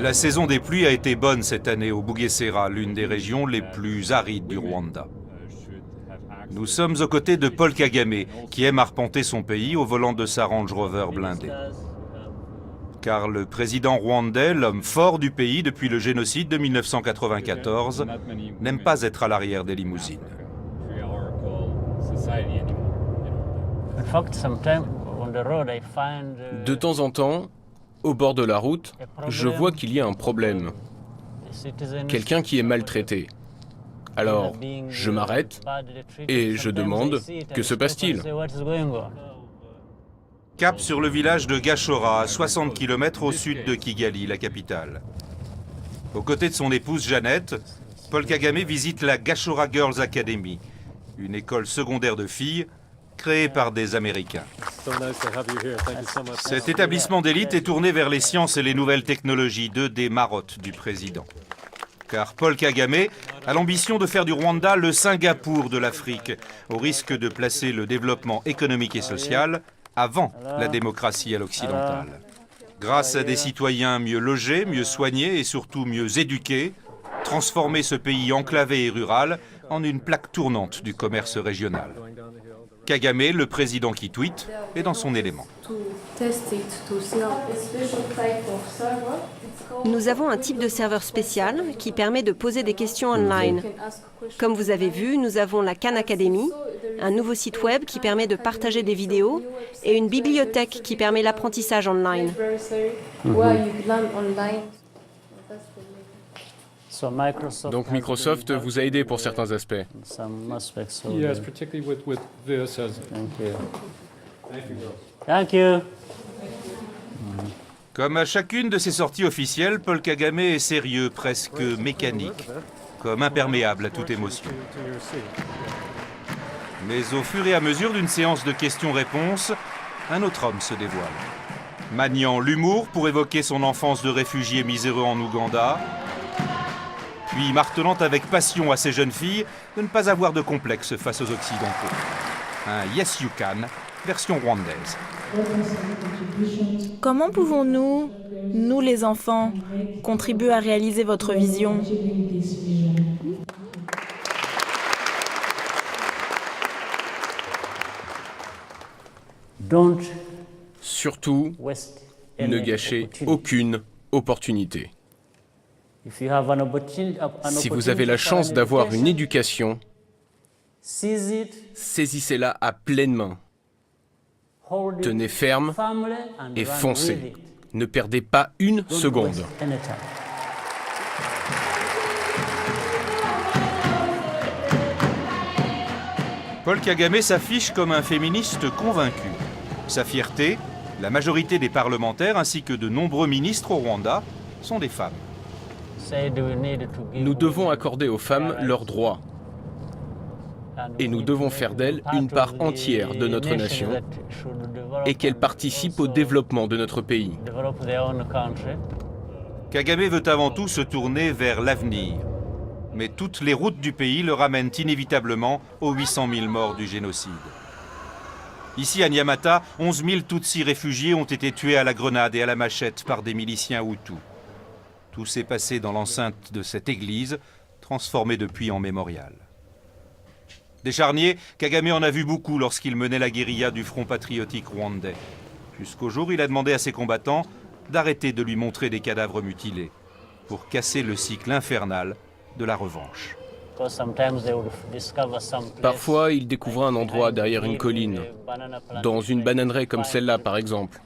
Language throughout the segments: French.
La saison des pluies a été bonne cette année au Bugesera, l'une des régions les plus arides du Rwanda. Nous sommes aux côtés de Paul Kagame, qui aime arpenter son pays au volant de sa Range Rover blindée. Car le président rwandais, l'homme fort du pays depuis le génocide de 1994, n'aime pas être à l'arrière des limousines. De temps en temps, au bord de la route, je vois qu'il y a un problème. Quelqu'un qui est maltraité. Alors, je m'arrête et je demande « Que se passe-t-il » Cap sur le village de Gashora, à 60 km au sud de Kigali, la capitale. Aux côtés de son épouse Jeannette, Paul Kagame visite la Gashora Girls Academy, une école secondaire de filles créée par des Américains. Cet établissement d'élite est tourné vers les sciences et les nouvelles technologies, deux des marottes du président. Car Paul Kagame a l'ambition de faire du Rwanda le Singapour de l'Afrique, au risque de placer le développement économique et social avant la démocratie à l'occidentale. Grâce à des citoyens mieux logés, mieux soignés et surtout mieux éduqués, transformer ce pays enclavé et rural en une plaque tournante du commerce régional. Kagame, le président qui tweet, est dans son élément. Nous avons un type de serveur spécial qui permet de poser des questions online. Comme vous avez vu, nous avons la Khan Academy, un nouveau site web qui permet de partager des vidéos et une bibliothèque qui permet l'apprentissage online. Donc Microsoft vous a aidé pour certains aspects. Yes, particularly with this as Thank you. Comme à chacune de ses sorties officielles, Paul Kagame est sérieux, presque mécanique, comme imperméable à toute émotion. Mais au fur et à mesure d'une séance de questions-réponses, un autre homme se dévoile. Maniant l'humour pour évoquer son enfance de réfugié miséreux en Ouganda, puis martelant avec passion à ces jeunes filles de ne pas avoir de complexe face aux Occidentaux. Un « Yes You Can » version rwandaise. Comment pouvons-nous, nous les enfants, contribuer à réaliser votre vision ? Surtout, ne gâchez aucune opportunité. Si vous avez la chance d'avoir une éducation, saisissez-la à pleine main. Tenez ferme et foncez. Ne perdez pas une seconde. Paul Kagame s'affiche comme un féministe convaincu. Sa fierté, la majorité des parlementaires ainsi que de nombreux ministres au Rwanda sont des femmes. Nous devons accorder aux femmes leurs droits. Et nous devons faire d'elles une part entière de notre nation et qu'elles participent au développement de notre pays. Kagame veut avant tout se tourner vers l'avenir. Mais toutes les routes du pays le ramènent inévitablement aux 800 000 morts du génocide. Ici à Nyamata, 11 000 Tutsis réfugiés ont été tués à la grenade et à la machette par des miliciens Hutus. Tout s'est passé dans l'enceinte de cette église, transformée depuis en mémorial. Des charniers, Kagame en a vu beaucoup lorsqu'il menait la guérilla du Front patriotique rwandais. Jusqu'au jour où il a demandé à ses combattants d'arrêter de lui montrer des cadavres mutilés, pour casser le cycle infernal de la revanche. Parfois, il découvrait un endroit derrière une colline, dans une bananeraie comme celle-là par exemple.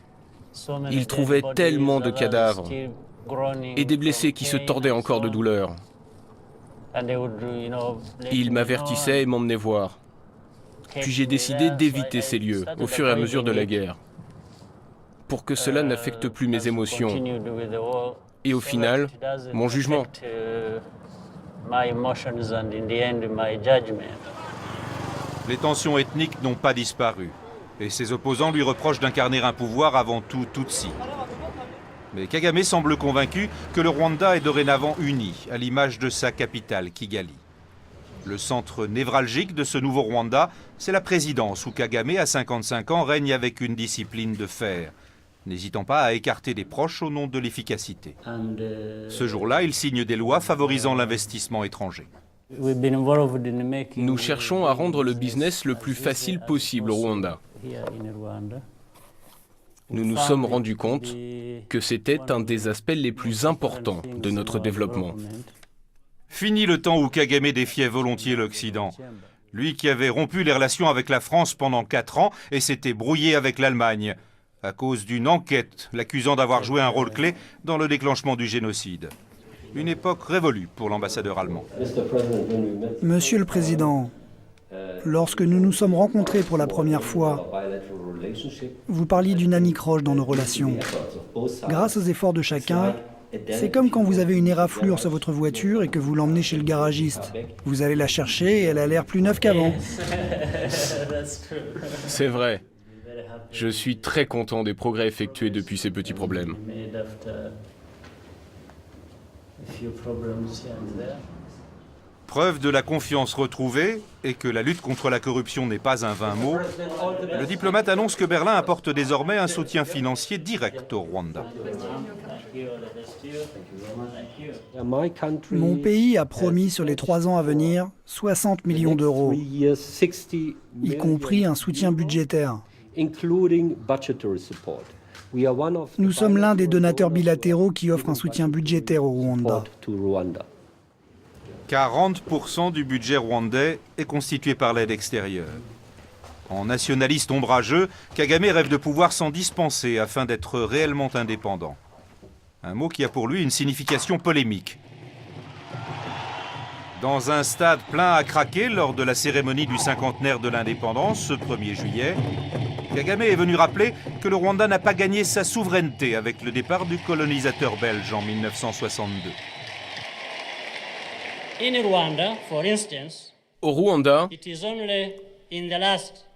Il trouvait tellement de cadavres et des blessés qui se tordaient encore de douleur. Il m'avertissait et m'emmenait voir. Puis j'ai décidé d'éviter ces lieux au fur et à mesure de la guerre, pour que cela n'affecte plus mes émotions et au final, mon jugement. Les tensions ethniques n'ont pas disparu, et ses opposants lui reprochent d'incarner un pouvoir avant tout Tutsi. Mais Kagame semble convaincu que le Rwanda est dorénavant uni, à l'image de sa capitale, Kigali. Le centre névralgique de ce nouveau Rwanda, c'est la présidence, où Kagame, à 55 ans, règne avec une discipline de fer. n'hésitant pas à écarter des proches au nom de l'efficacité. Ce jour-là, il signe des lois favorisant l'investissement étranger. Nous cherchons à rendre le business le plus facile possible au Rwanda. Nous nous sommes rendus compte que c'était un des aspects les plus importants de notre développement. Fini le temps où Kagame défiait volontiers l'Occident. Lui qui avait rompu les relations avec la France pendant 4 ans et s'était brouillé avec l'Allemagne, à cause d'une enquête l'accusant d'avoir joué un rôle clé dans le déclenchement du génocide. Une époque révolue pour l'ambassadeur allemand. Monsieur le Président, lorsque nous nous sommes rencontrés pour la première fois, vous parliez d'une anicroche dans nos relations. Grâce aux efforts de chacun, c'est comme quand vous avez une éraflure sur votre voiture et que vous l'emmenez chez le garagiste. Vous allez la chercher et elle a l'air plus neuve qu'avant. C'est vrai. Je suis très content des progrès effectués depuis ces petits problèmes. Preuve de la confiance retrouvée et que la lutte contre la corruption n'est pas un vain mot, le diplomate annonce que Berlin apporte désormais un soutien financier direct au Rwanda. Mon pays a promis sur les 3 ans à venir 60 millions d'euros, y compris un soutien budgétaire. Nous sommes l'un des donateurs bilatéraux qui offrent un soutien budgétaire au Rwanda. 40% du budget rwandais est constitué par l'aide extérieure. En nationaliste ombrageux, Kagame rêve de pouvoir s'en dispenser afin d'être réellement indépendant. Un mot qui a pour lui une signification polémique. Dans un stade plein à craquer lors de la cérémonie du cinquantenaire de l'indépendance, ce 1er juillet, Kagame est venu rappeler que le Rwanda n'a pas gagné sa souveraineté avec le départ du colonisateur belge en 1962. Au Rwanda,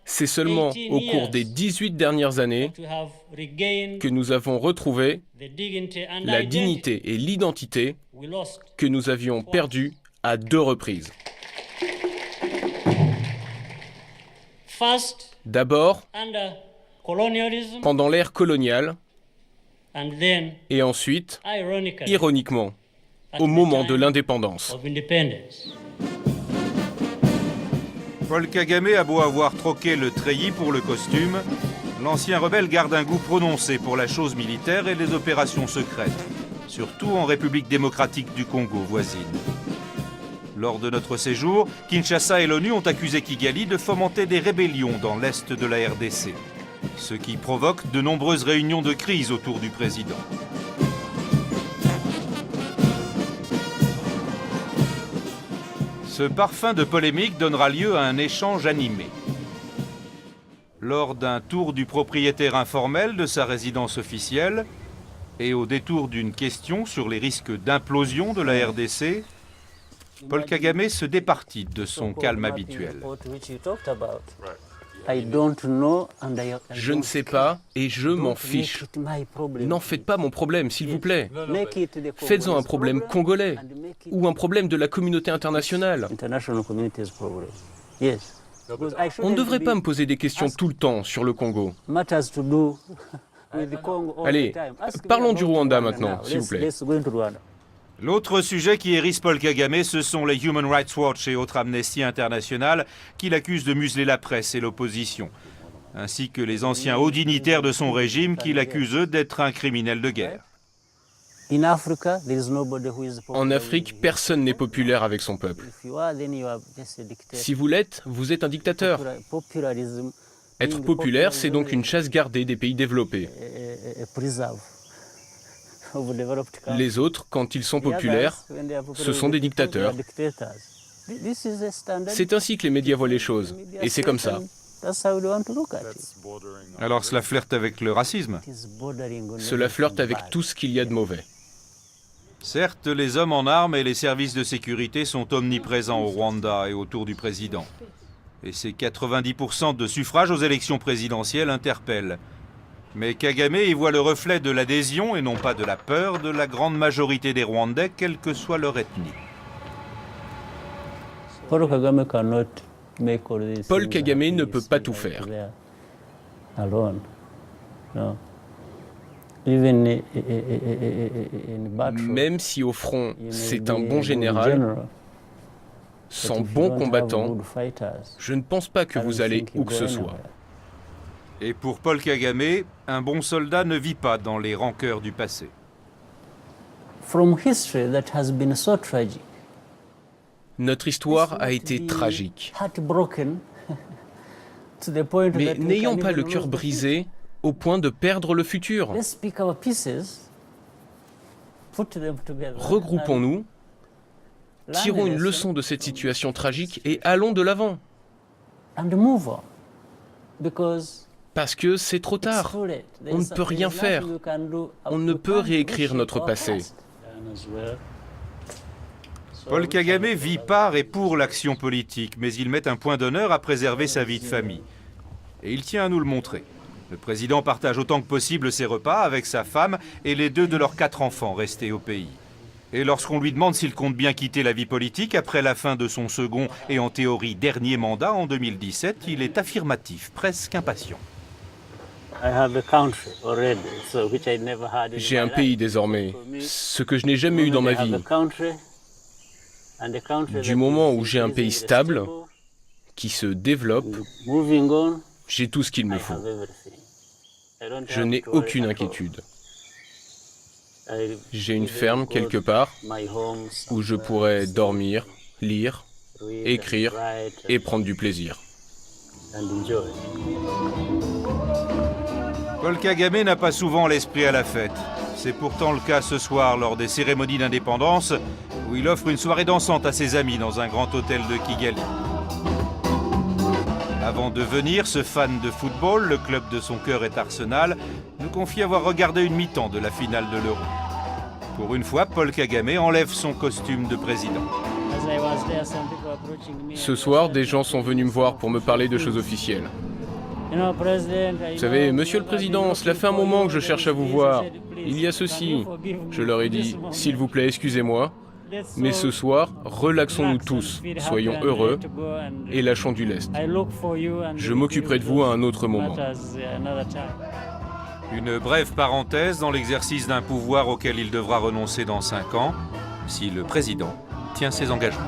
c'est seulement au cours des 18 dernières années que nous avons retrouvé la dignité et l'identité que nous avions perdues à 2 reprises. D'abord, pendant l'ère coloniale, et ensuite, ironiquement, au moment de l'indépendance. Paul Kagame a beau avoir troqué le treillis pour le costume, l'ancien rebelle garde un goût prononcé pour la chose militaire et les opérations secrètes, surtout en République démocratique du Congo voisine. Lors de notre séjour, Kinshasa et l'ONU ont accusé Kigali de fomenter des rébellions dans l'est de la RDC, ce qui provoque de nombreuses réunions de crise autour du président. Ce parfum de polémique donnera lieu à un échange animé. Lors d'un tour du propriétaire informel de sa résidence officielle et au détour d'une question sur les risques d'implosion de la RDC, Paul Kagame se départit de son calme habituel. Je ne sais pas et je m'en fiche. N'en faites pas mon problème, s'il vous plaît. Faites-en un problème congolais ou un problème de la communauté internationale. On ne devrait pas me poser des questions tout le temps sur le Congo. Allez, parlons du Rwanda maintenant, s'il vous plaît. L'autre sujet qui hérisse Paul Kagame, ce sont les Human Rights Watch et autres Amnesty International qui l'accusent de museler la presse et l'opposition, ainsi que les anciens hauts dignitaires de son régime qui l'accusent eux d'être un criminel de guerre. En Afrique, personne n'est populaire avec son peuple. Si vous l'êtes, vous êtes un dictateur. Être populaire, c'est donc une chasse gardée des pays développés. Les autres, quand ils sont populaires, ce sont des dictateurs. C'est ainsi que les médias voient les choses, et c'est comme ça. Alors cela flirte avec le racisme. Cela flirte avec tout ce qu'il y a de mauvais. Certes, les hommes en armes et les services de sécurité sont omniprésents au Rwanda et autour du président. Et ces 90% de suffrages aux élections présidentielles interpellent. Mais Kagame y voit le reflet de l'adhésion et non pas de la peur de la grande majorité des Rwandais, quelle que soit leur ethnie. Paul Kagame ne peut pas tout faire. Même si au front, c'est un bon général, sans bons combattants, je ne pense pas que vous allez où que ce soit. Et pour Paul Kagame, un bon soldat ne vit pas dans les rancœurs du passé. Notre histoire a été tragique. Mais n'ayons pas le cœur brisé au point de perdre le futur. Regroupons-nous, tirons une leçon de cette situation tragique et allons de l'avant. Parce que c'est trop tard. On ne peut rien faire. On ne peut réécrire notre passé. Paul Kagame vit par et pour l'action politique, mais il met un point d'honneur à préserver sa vie de famille. Et il tient à nous le montrer. Le président partage autant que possible ses repas avec sa femme et les 2 de leurs 4 enfants restés au pays. Et lorsqu'on lui demande s'il compte bien quitter la vie politique après la fin de son second et en théorie dernier mandat en 2017, il est affirmatif, presque impatient. J'ai un pays désormais, ce que je n'ai jamais eu dans ma vie. Du moment où j'ai un pays stable, qui se développe, j'ai tout ce qu'il me faut. Je n'ai aucune inquiétude. J'ai une ferme quelque part où je pourrais dormir, lire, écrire et prendre du plaisir. Paul Kagame n'a pas souvent l'esprit à la fête. C'est pourtant le cas ce soir lors des cérémonies d'indépendance où il offre une soirée dansante à ses amis dans un grand hôtel de Kigali. Avant de venir, ce fan de football, le club de son cœur est Arsenal, nous confie avoir regardé une mi-temps de la finale de l'Euro. Pour une fois, Paul Kagame enlève son costume de président. Ce soir, des gens sont venus me voir pour me parler de choses officielles. Vous savez, Monsieur le Président, cela fait un moment que je cherche à vous voir. Il y a ceci. Je leur ai dit, s'il vous plaît, excusez-moi, mais ce soir, relaxons-nous tous, soyons heureux et lâchons du lest. Je m'occuperai de vous à un autre moment. Une brève parenthèse dans l'exercice d'un pouvoir auquel il devra renoncer dans 5 ans, si le président tient ses engagements.